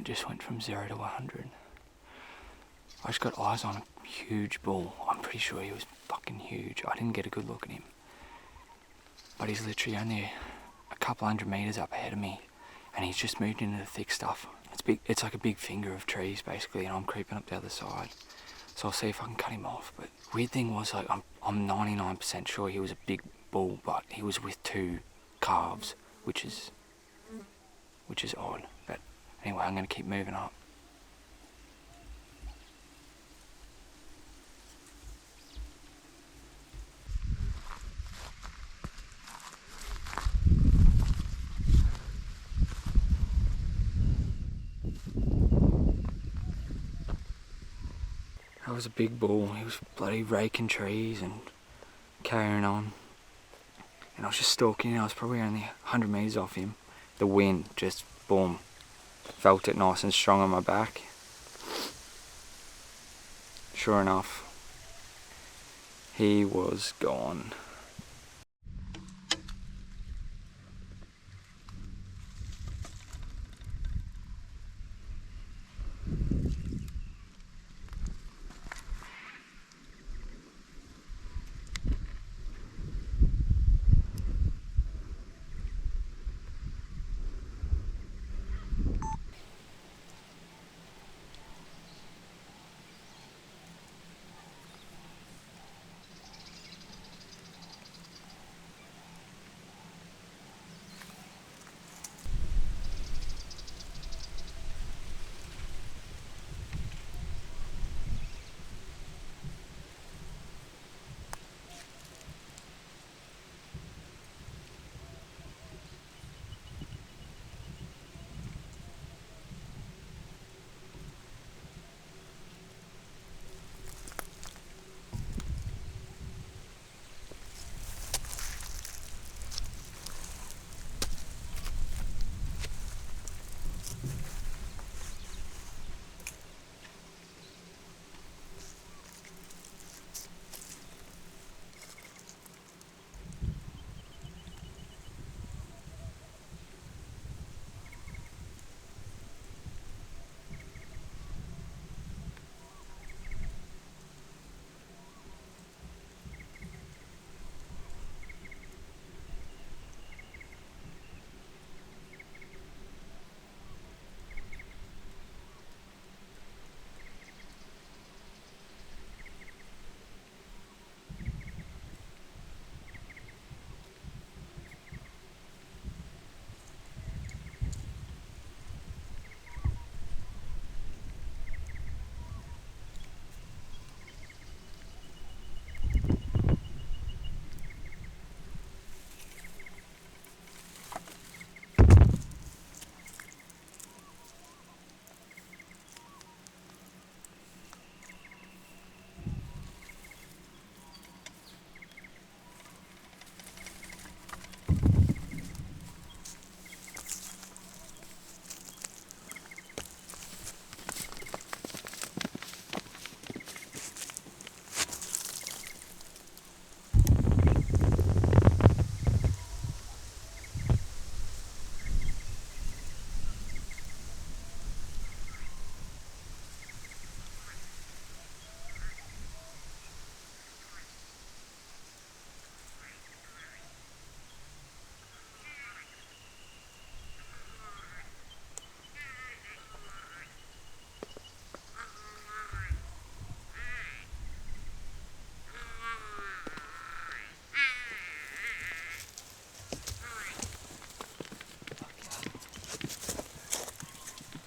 hunt just went from 0 to 100. I just got eyes on a huge bull. I'm pretty sure he was fucking huge. I didn't get a good look at him. But he's literally only a couple hundred meters up ahead of me. And he's just moved into the thick stuff. It's big. It's like a big finger of trees, basically, and I'm creeping up the other side. So I'll see if I can cut him off. But weird thing was, like, I'm 99% sure he was a big bull, but he was with 2 calves, which is odd. But anyway, I'm going to keep moving up. That was a big bull. He was bloody raking trees and carrying on. And I was just stalking him. I was probably only 100 meters off him. The wind just, boom, felt it nice and strong on my back. Sure enough, he was gone.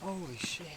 Holy shit.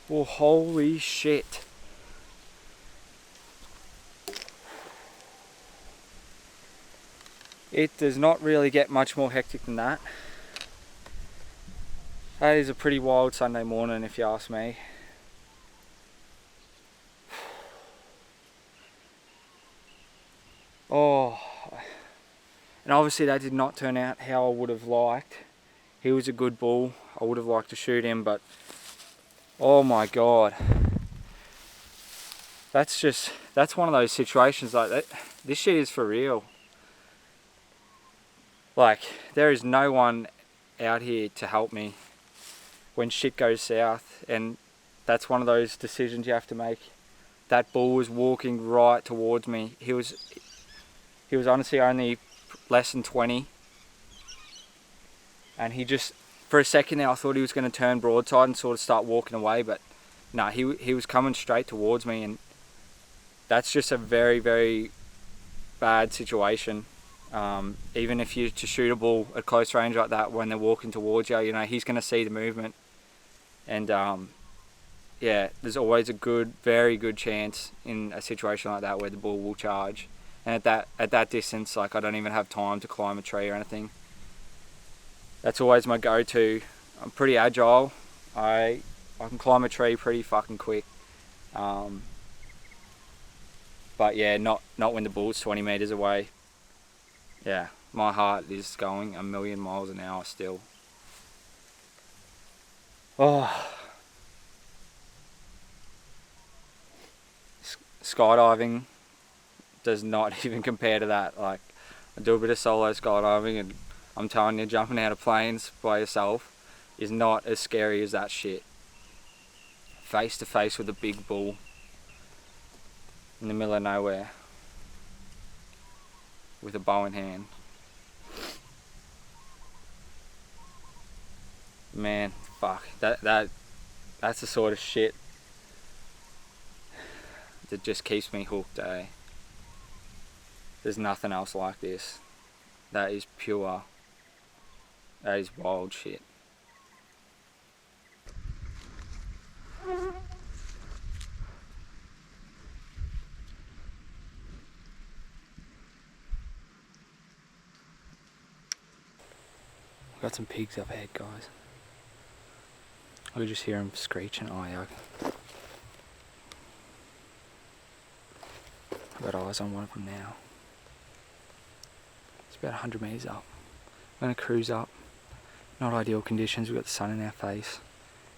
Oh, holy shit. It does not really get much more hectic than that. That is a pretty wild Sunday morning if you ask me. Oh, and obviously that did not turn out how I would have liked. He was a good bull. I would have liked to shoot him, but oh my god. That's one of those situations like that. This shit is for real. Like, there is no one out here to help me when shit goes south, and that's one of those decisions you have to make. That bull was walking right towards me. He was honestly only less than 20, and he just, for a second there I thought he was going to turn broadside and sort of start walking away, but no, he was coming straight towards me, and that's just a very, very bad situation. Even if you're to shoot a bull at close range like that when they're walking towards you, you know, he's going to see the movement, and yeah, there's always a very good chance in a situation like that where the bull will charge. And at that distance, like, I don't even have time to climb a tree or anything. That's always my go-to. I'm pretty agile. I can climb a tree pretty fucking quick. But yeah, not when the bull's 20 meters away. Yeah, my heart is going a million miles an hour still. Oh. Skydiving does not even compare to that. Like, I do a bit of solo skydiving, and I'm telling you, jumping out of planes by yourself is not as scary as that shit. Face to face with a big bull in the middle of nowhere with a bow in hand. Man, fuck, that's the sort of shit that just keeps me hooked, eh? There's nothing else like this. That is pure, that is wild shit. Got some pigs up ahead, guys. I could just hear them screeching. Oh yeah. I've got eyes on one of them now. It's about 100 meters up. I'm going to cruise up. Not ideal conditions, we've got the sun in our face,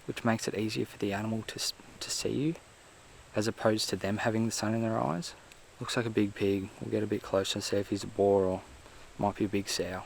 which makes it easier for the animal to see you, as opposed to them having the sun in their eyes. Looks like a big pig. We'll get a bit closer and see if he's a boar or might be a big sow.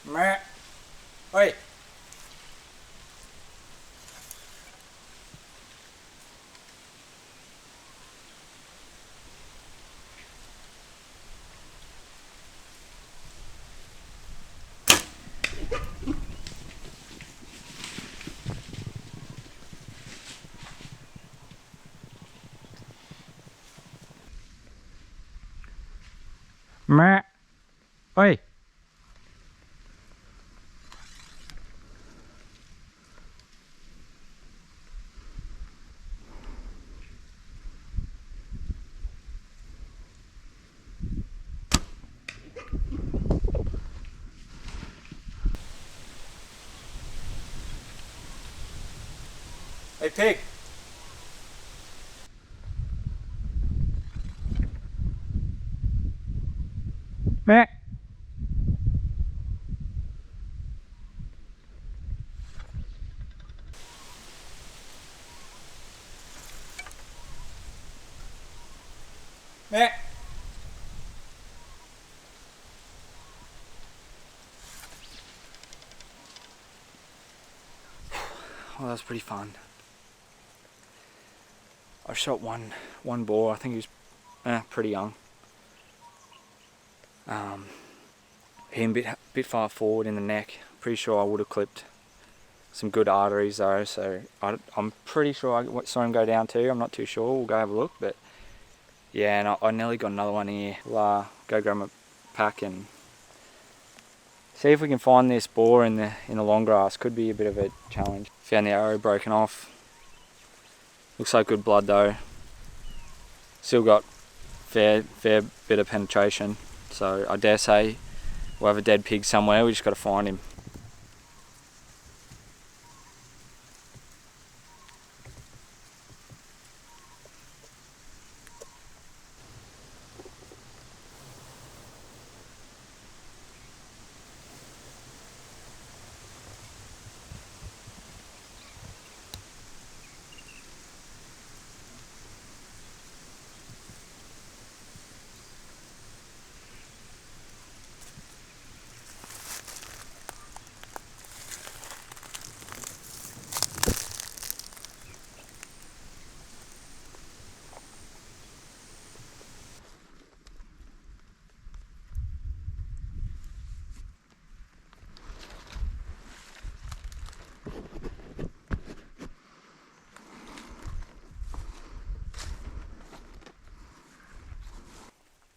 Meh. Oi. Meh. Oi. Hey, pig. Meh. Meh. Well, that was pretty fun. I shot one boar. I think he was pretty young. Him bit far forward in the neck. Pretty sure I would have clipped some good arteries though. So I'm pretty sure I saw him go down too. I'm not too sure. We'll go have a look. But yeah, and I nearly got another one here. We'll go grab my pack and see if we can find this boar in the long grass. Could be a bit of a challenge. Found the arrow broken off. Looks like good blood though. Still got fair bit of penetration. So I dare say we'll have a dead pig somewhere. We just got to find him.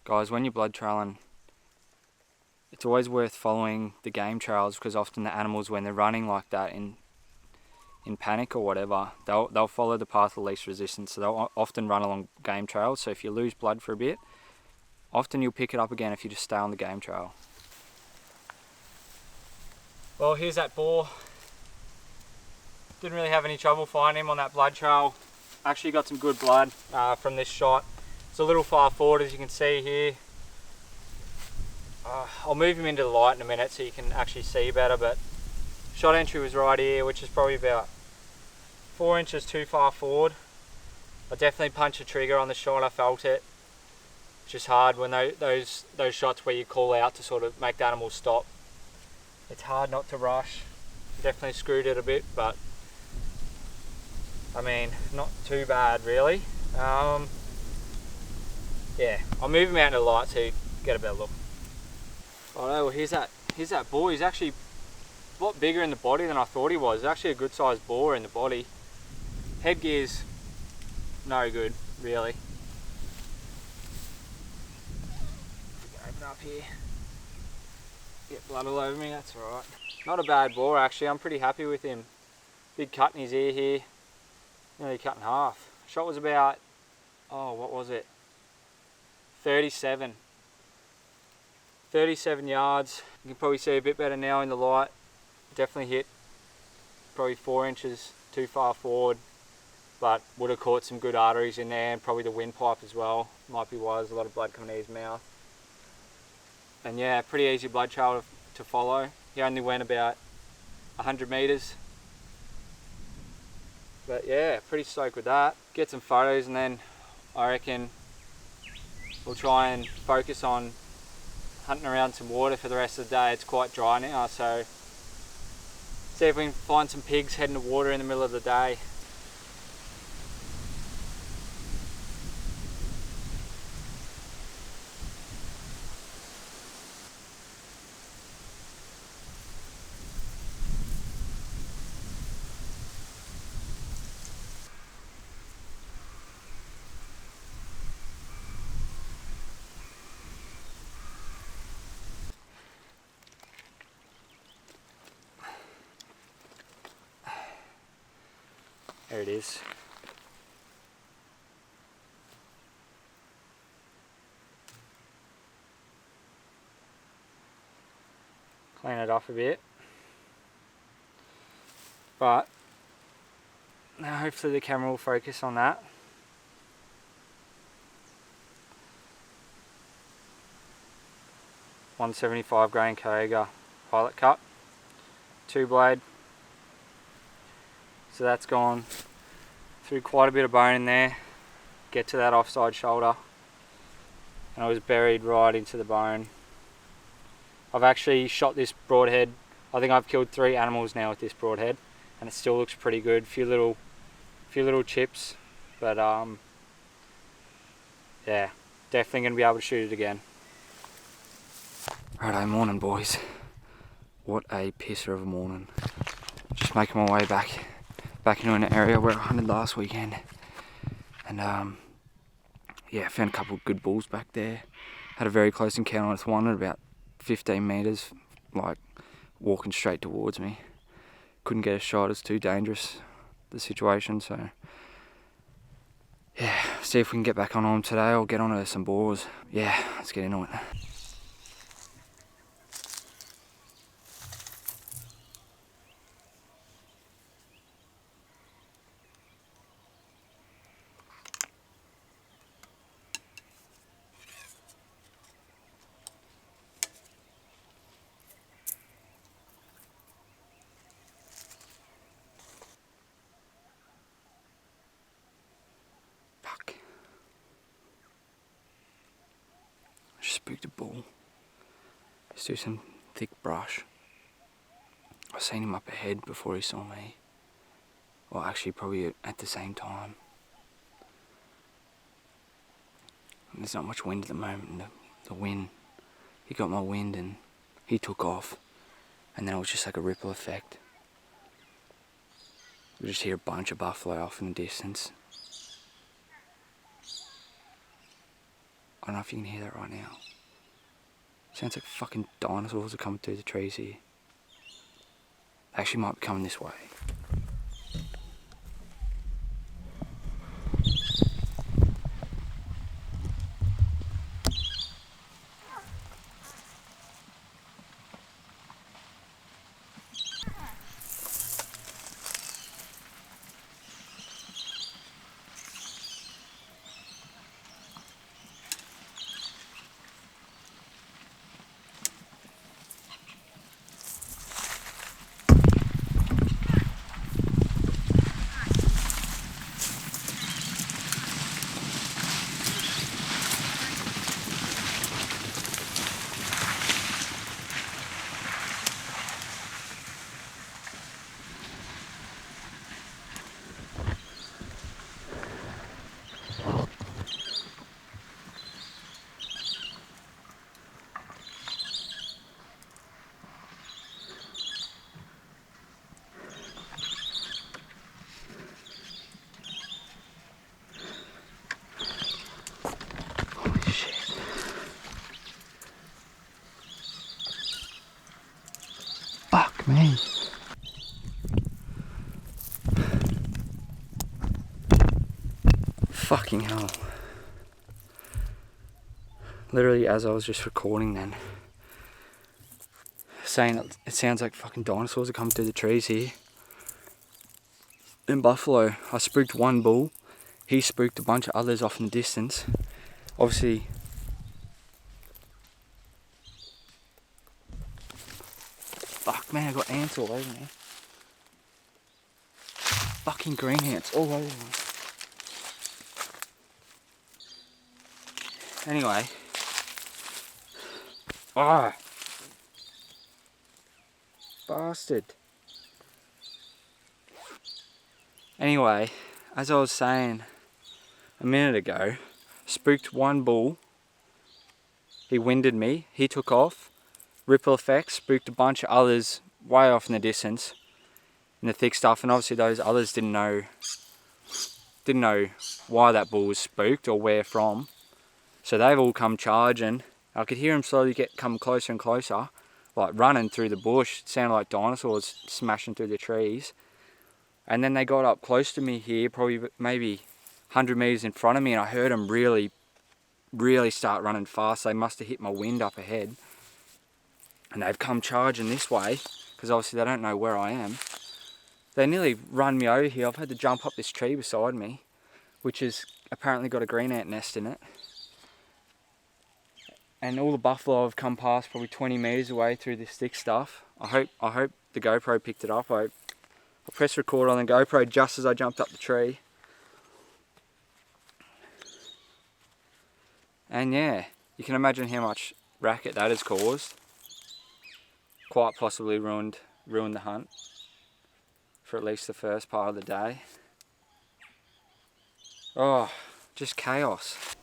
Guys, when you're blood trailing, it's always worth following the game trails, because often the animals, when they're running like that in panic or whatever, they'll follow the path of least resistance. So they'll often run along game trails. So if you lose blood for a bit, often you'll pick it up again if you just stay on the game trail. Well, here's that boar. Didn't really have any trouble finding him on that blood trail. Actually got some good blood from this shot. It's a little far forward, as you can see here. I'll move him into the light in a minute so you can actually see better, but shot entry was right here, which is probably about 4 inches too far forward. I definitely punched the trigger on the shot. I felt it, which is hard when those shots where you call out to sort of make the animal stop. It's hard not to rush. Definitely screwed it a bit, but I mean, not too bad really. Yeah, I'll move him out into the light so you get a better look. Alright, well here's that boar. He's actually a lot bigger in the body than I thought he was. He's actually a good sized boar in the body. Headgear's no good, really. Open up here. Get blood all over me, that's alright. Not a bad boar actually, I'm pretty happy with him. Big cut in his ear here. Nearly cut in half. Shot was about, what was it? 37 yards. You can probably see a bit better now in the light. Definitely hit probably 4 inches too far forward, but would have caught some good arteries in there, and probably the windpipe as well. Might be why there's a lot of blood coming out of his mouth. And yeah, pretty easy blood trail to follow. He only went about 100 meters. But yeah, pretty stoked with that. Get some photos and then I reckon we'll try and focus on hunting around some water for the rest of the day. It's quite dry now, so see if we can find some pigs heading to water in the middle of the day. There it is. Clean it off a bit. But Now hopefully the camera will focus on that. .175 grain Koga pilot cut, 2-blade. So that's gone through quite a bit of bone in there, get to that offside shoulder, and I was buried right into the bone. I've actually shot this broadhead. I think I've killed 3 animals now with this broadhead, and it still looks pretty good. Few little chips, but yeah, definitely gonna be able to shoot it again. Righto, morning boys. What a pisser of a morning. Just making my way back into an area where I hunted last weekend, and yeah, found a couple of good bulls back there. Had a very close encounter with one at about 15 metres, like walking straight towards me. Couldn't get a shot, it's too dangerous, the situation, so yeah, see if we can get back on them today or get onto some boars. Yeah, let's get into it. Fuck. Just spooked a bull. Just do some thick brush. I seen him up ahead before he saw me. Well, actually, probably at the same time. And there's not much wind at the moment. The wind, he got my wind and he took off. And then it was just like a ripple effect. You just hear a bunch of buffalo off in the distance. I don't know if you can hear that right now. Sounds like fucking dinosaurs are coming through the trees here. They actually might be coming this way. Fuck me. Fucking hell. Literally as I was just recording then, saying it sounds like fucking dinosaurs are coming through the trees here. In buffalo, I spooked one bull. He spooked a bunch of others off in the distance. Obviously, fuck man, I got ants all over me. Fucking green ants all over me. Anyway. Ah! Bastard. Anyway, as I was saying a minute ago, spooked one bull. He winded me, he took off. Ripple effect, spooked a bunch of others way off in the distance in the thick stuff, and obviously those others didn't know why that bull was spooked or where from. So they've all come charging. I could hear them slowly come closer and closer, like running through the bush. It sounded like dinosaurs smashing through the trees. And then they got up close to me here, probably maybe 100 metres in front of me, and I heard them really start running fast. They must have hit my wind up ahead. And they've come charging this way, because obviously they don't know where I am. They nearly run me over here. I've had to jump up this tree beside me, which has apparently got a green ant nest in it. And all the buffalo have come past probably 20 metres away through this thick stuff. I hope the GoPro picked it up. I pressed record on the GoPro just as I jumped up the tree. And yeah, you can imagine how much racket that has caused. Quite possibly ruined the hunt for at least the first part of the day. Oh, just chaos.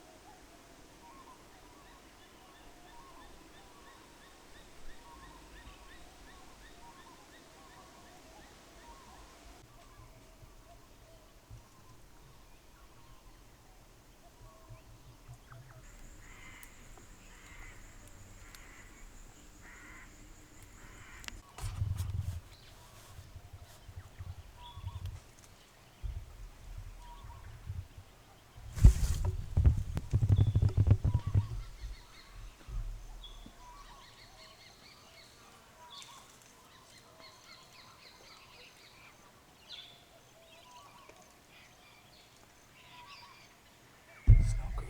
It's not good.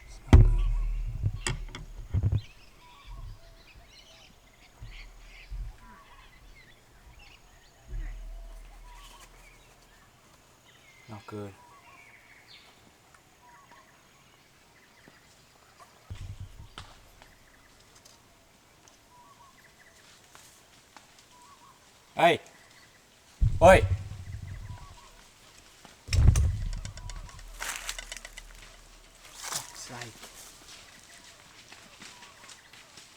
It's not good. Not good. Hey! Oi! Fuck's sake.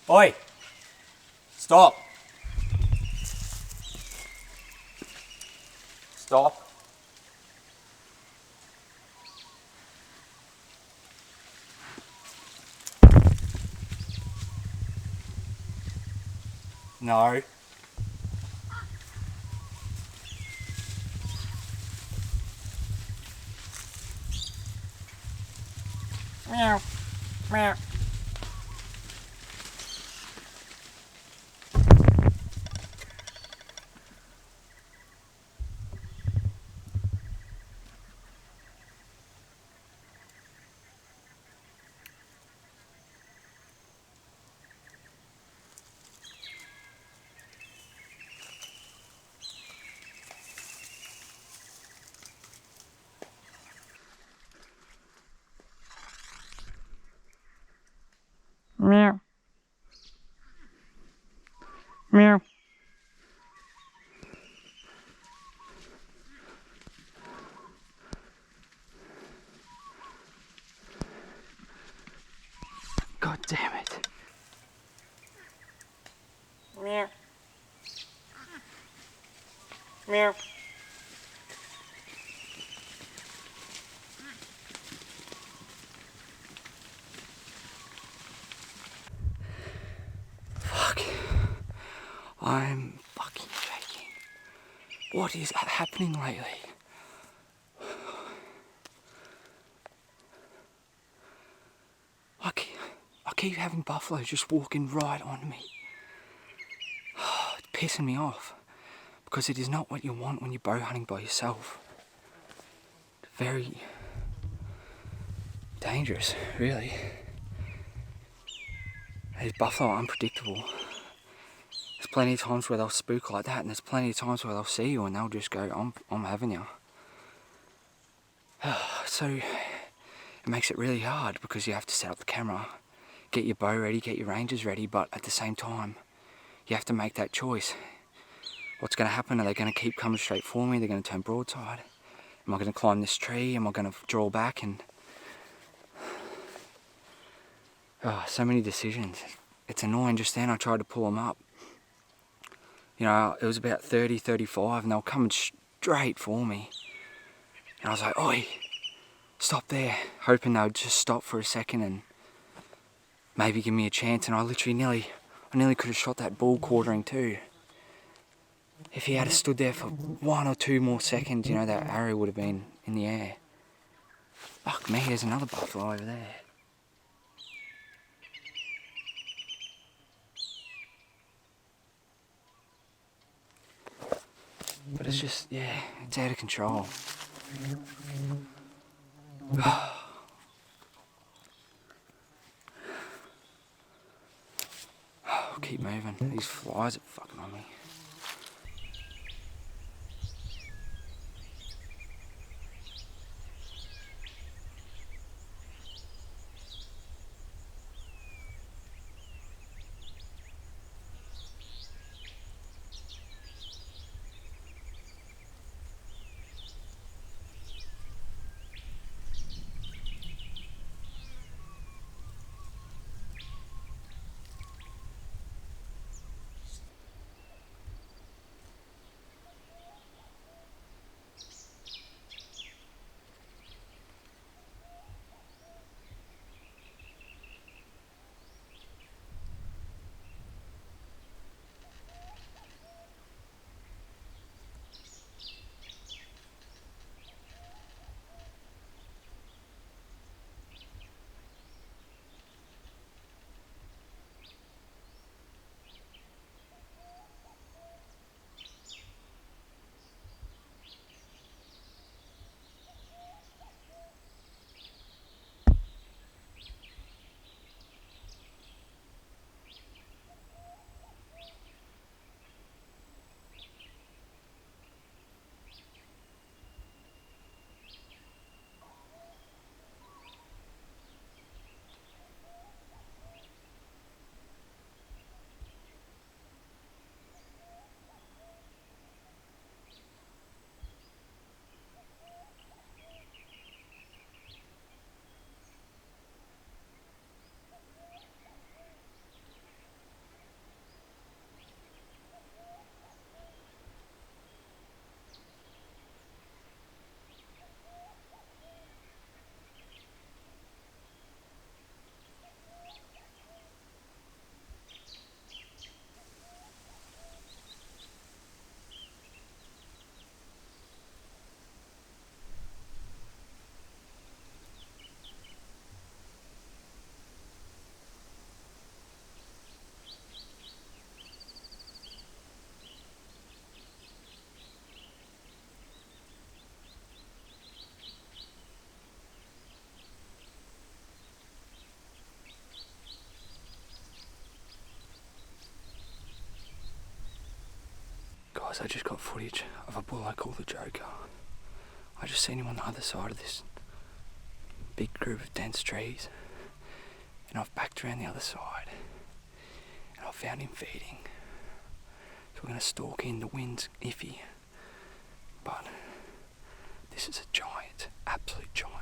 Oi! Stop! Stop. No. Meow. Meow. Meow. Meow. God damn it. Meow. Meow. Fuck. I'm fucking shaking. What is happening lately? I keep having buffalo just walking right on me. It's pissing me off. Because it is not what you want when you're bow hunting by yourself. It's very dangerous, really. These buffalo are unpredictable. There's plenty of times where they'll spook like that, and there's plenty of times where they'll see you and they'll just go, I'm having you. So it makes it really hard because you have to set up the camera, get your bow ready, get your rangers ready, but at the same time, you have to make that choice. What's going to happen? Are they going to keep coming straight for me? They're going to turn broadside? Am I going to climb this tree? Am I going to draw back? And so many decisions. It's annoying. Just then I tried to pull them up. You know, it was about 30, 35 and they were coming straight for me. And I was like, oi, stop there. Hoping they would just stop for a second and maybe give me a chance. And I nearly could have shot that bull quartering too. If he had stood there for 1 or 2 more seconds, you know, that arrow would have been in the air. Fuck me, there's another buffalo over there. But it's just, yeah, it's out of control. Keep moving. These flies are fucking on me. Guys, I just got footage of a bull I call the Joker. I just seen him on the other side of this big group of dense trees. And I've backed around the other side. And I found him feeding. So we're going to stalk in. The wind's iffy. But this is a giant, absolute giant.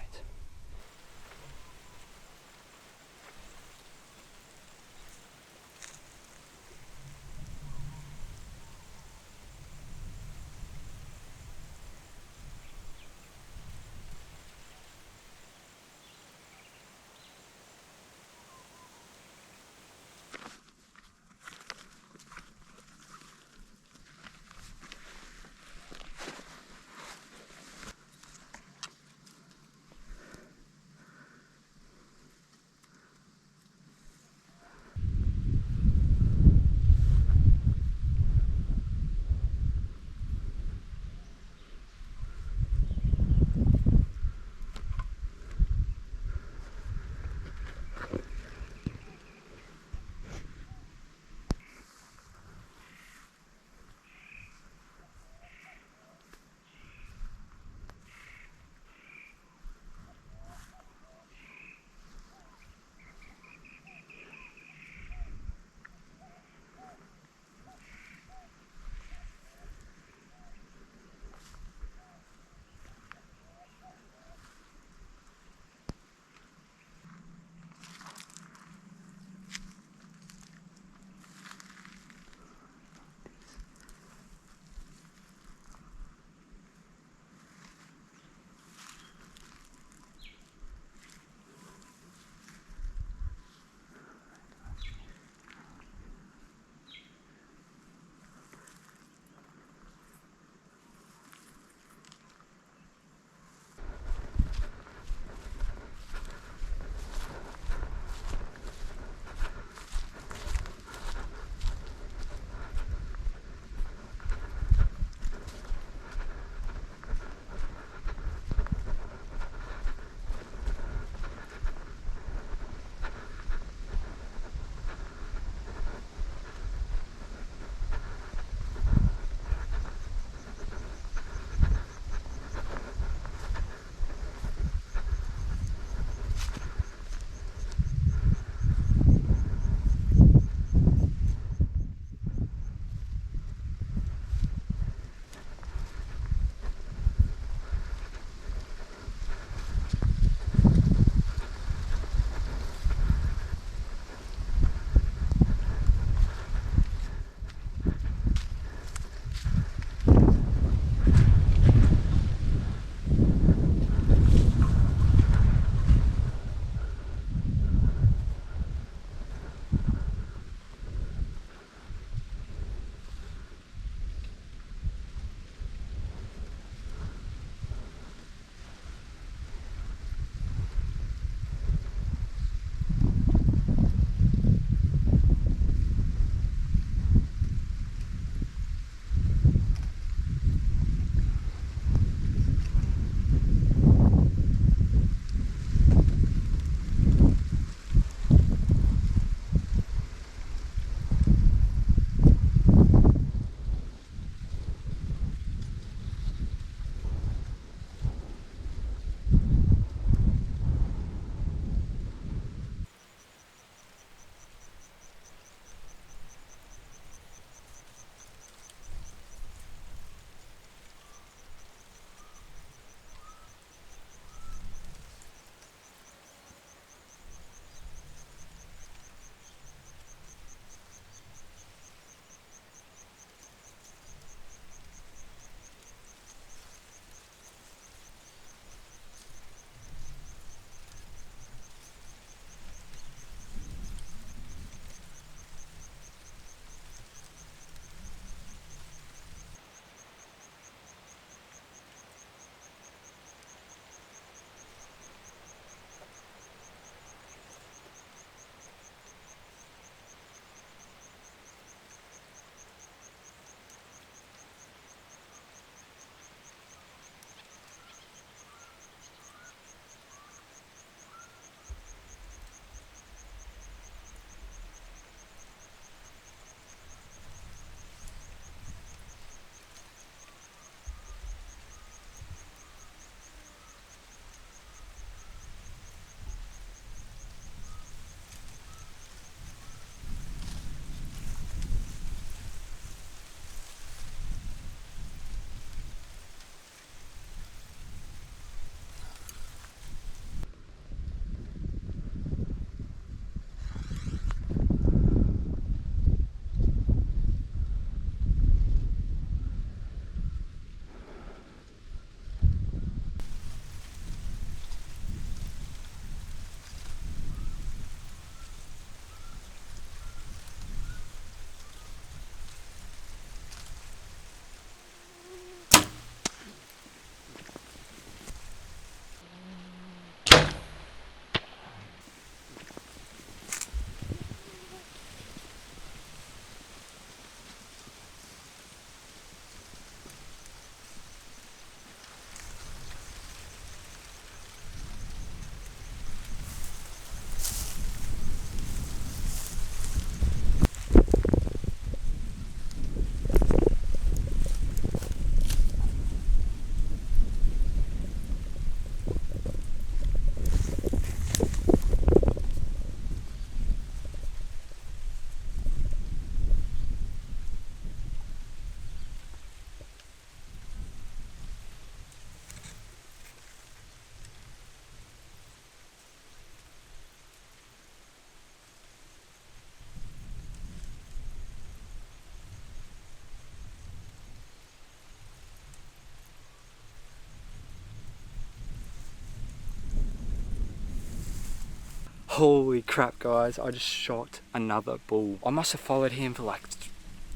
Holy crap, guys, I just shot another bull. I must have followed him for like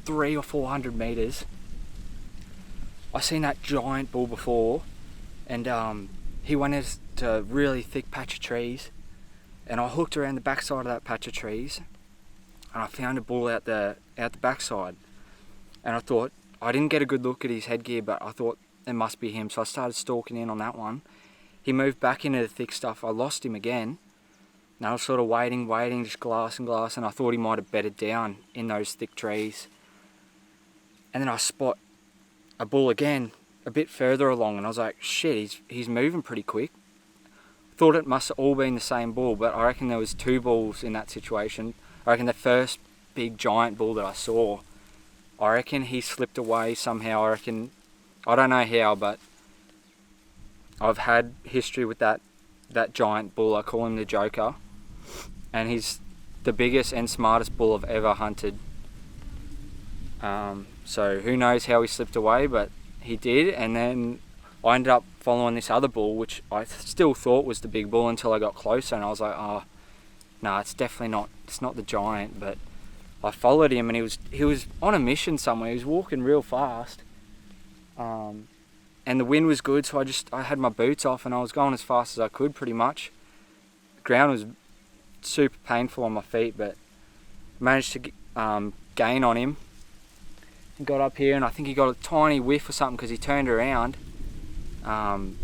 300 or 400 meters. I seen that giant bull before, and he went into a really thick patch of trees, and I hooked around the backside of that patch of trees, and I found a bull out the backside. And I thought, I didn't get a good look at his headgear, but I thought it must be him, so I started stalking in on that one. He moved back into the thick stuff. I lost him again. And I was sort of waiting, just glass and glass, and I thought he might have bedded down in those thick trees. And then I spot a bull again, a bit further along, and I was like, shit, he's moving pretty quick. Thought it must have all been the same bull, but I reckon there was two bulls in that situation. I reckon the first big giant bull that I saw, I reckon he slipped away somehow. I don't know how, but I've had history with that giant bull. I call him the Joker, and he's the biggest and smartest bull I've ever hunted. So who knows how he slipped away, but he did. And then I ended up following this other bull, which I still thought was the big bull until I got closer, and I was like, oh, no, it's definitely not. It's not the giant. But I followed him, and he was on a mission somewhere. He was walking real fast, and the wind was good, so I had my boots off, and I was going as fast as I could, pretty much. The ground was super painful on my feet, but managed to gain on him. And got up here, and I think he got a tiny whiff or something because he turned around. And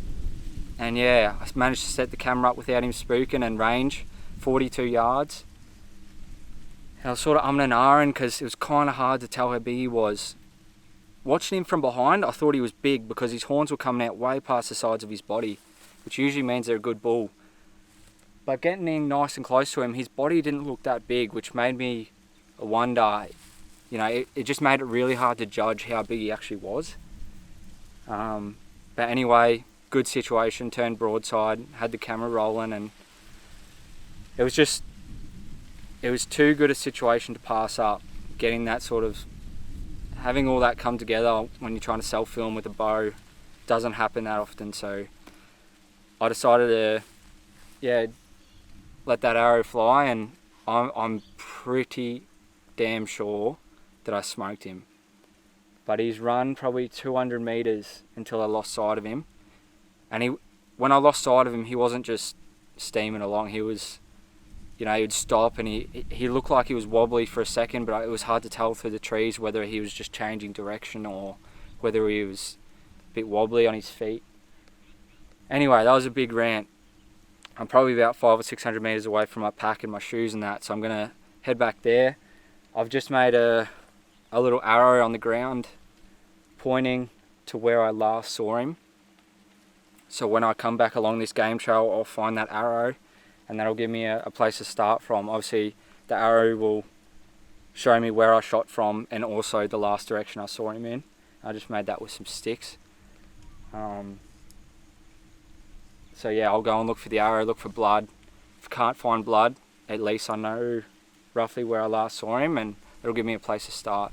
yeah, I managed to set the camera up without him spooking, and range 42 yards. And I was sort of umming and ahhing because it was kind of hard to tell how big he was. Watching him from behind, I thought he was big because his horns were coming out way past the sides of his body, which usually means they're a good bull. But getting in nice and close to him, his body didn't look that big, which made me wonder, you know, it just made it really hard to judge how big he actually was. But anyway, good situation, turned broadside, had the camera rolling, and it was too good a situation to pass up. Getting that sort of, having all that come together when you're trying to self-film with a bow doesn't happen that often, so I decided to, let that arrow fly, and I'm pretty damn sure that I smoked him. But he's run probably 200 meters until I lost sight of him, and when I lost sight of him, he wasn't just steaming along. He was, he would stop, and he looked like he was wobbly for a second, but it was hard to tell through the trees whether he was just changing direction or whether he was a bit wobbly on his feet. Anyway, that was a big rant. I'm probably about 500 or 600 meters away from my pack and my shoes and that, so I'm gonna head back there. I've just made a little arrow on the ground pointing to where I last saw him. So when I come back along this game trail, I'll find that arrow, and that'll give me a place to start from. Obviously, the arrow will show me where I shot from and also the last direction I saw him in. I just made that with some sticks. So yeah, I'll go and look for the arrow, look for blood. If I can't find blood, at least I know roughly where I last saw him, and it'll give me a place to start.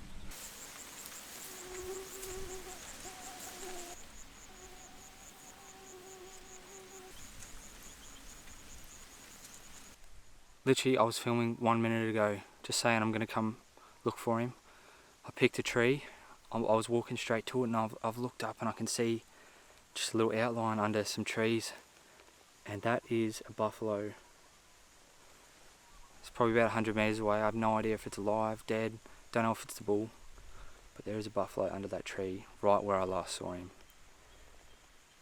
Literally, I was filming 1 minute ago, just saying I'm going to come look for him. I picked a tree, I was walking straight to it, and I've looked up and I can see just a little outline under some trees, and that is a buffalo. It's probably about 100 meters away. I have no idea if it's alive, dead, don't know if it's the bull, but there is a buffalo under that tree, right where I last saw him.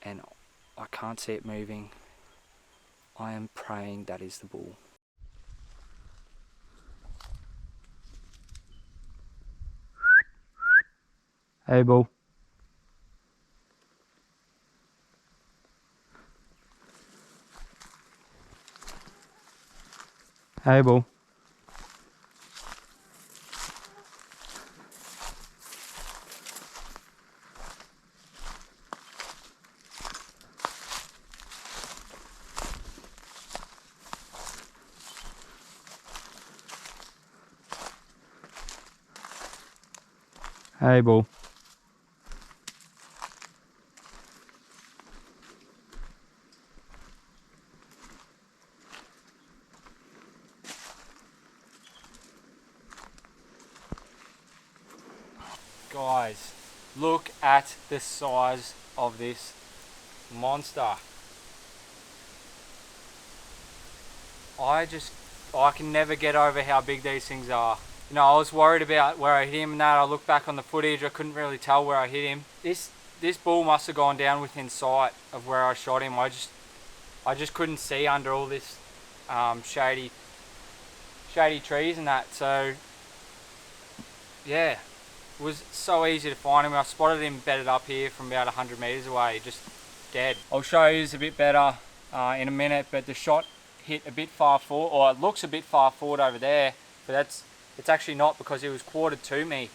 And I can't see it moving. I am praying that is the bull. Hey, bull. Hey, bull. Hey, bull. Guys, look at the size of this monster. I can never get over how big these things are. You know, I was worried about where I hit him and that. I looked back on the footage, I couldn't really tell where I hit him. This bull must have gone down within sight of where I shot him. I just couldn't see under all this shady trees and that. So yeah, it was so easy to find him. I spotted him bedded up here from about 100 meters away, just dead. I'll show you this a bit better in a minute, but the shot hit a bit far forward, or it looks a bit far forward over there, but it's actually not, because he was quartered to me,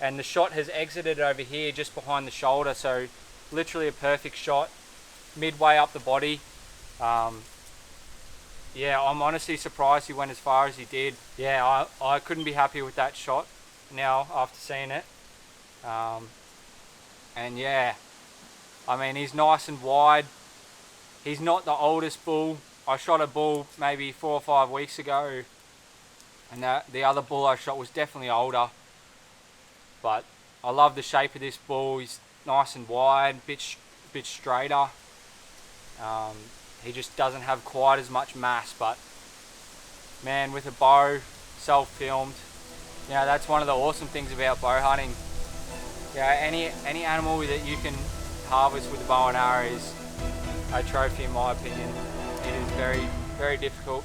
and the shot has exited over here just behind the shoulder. So literally a perfect shot midway up the body. Yeah, I'm honestly surprised he went as far as he did. Yeah, I couldn't be happy with that shot now after seeing it. And yeah, I mean, he's nice and wide. He's not the oldest bull. I shot a bull maybe 4 or 5 weeks ago, and the other bull I shot was definitely older. But I love the shape of this bull. He's nice and wide, bit straighter. He just doesn't have quite as much mass, but man, with a bow, self-filmed, you know, that's one of the awesome things about bow hunting. Yeah, any animal that you can harvest with a bow and arrow is a trophy, in my opinion. It is very, very difficult.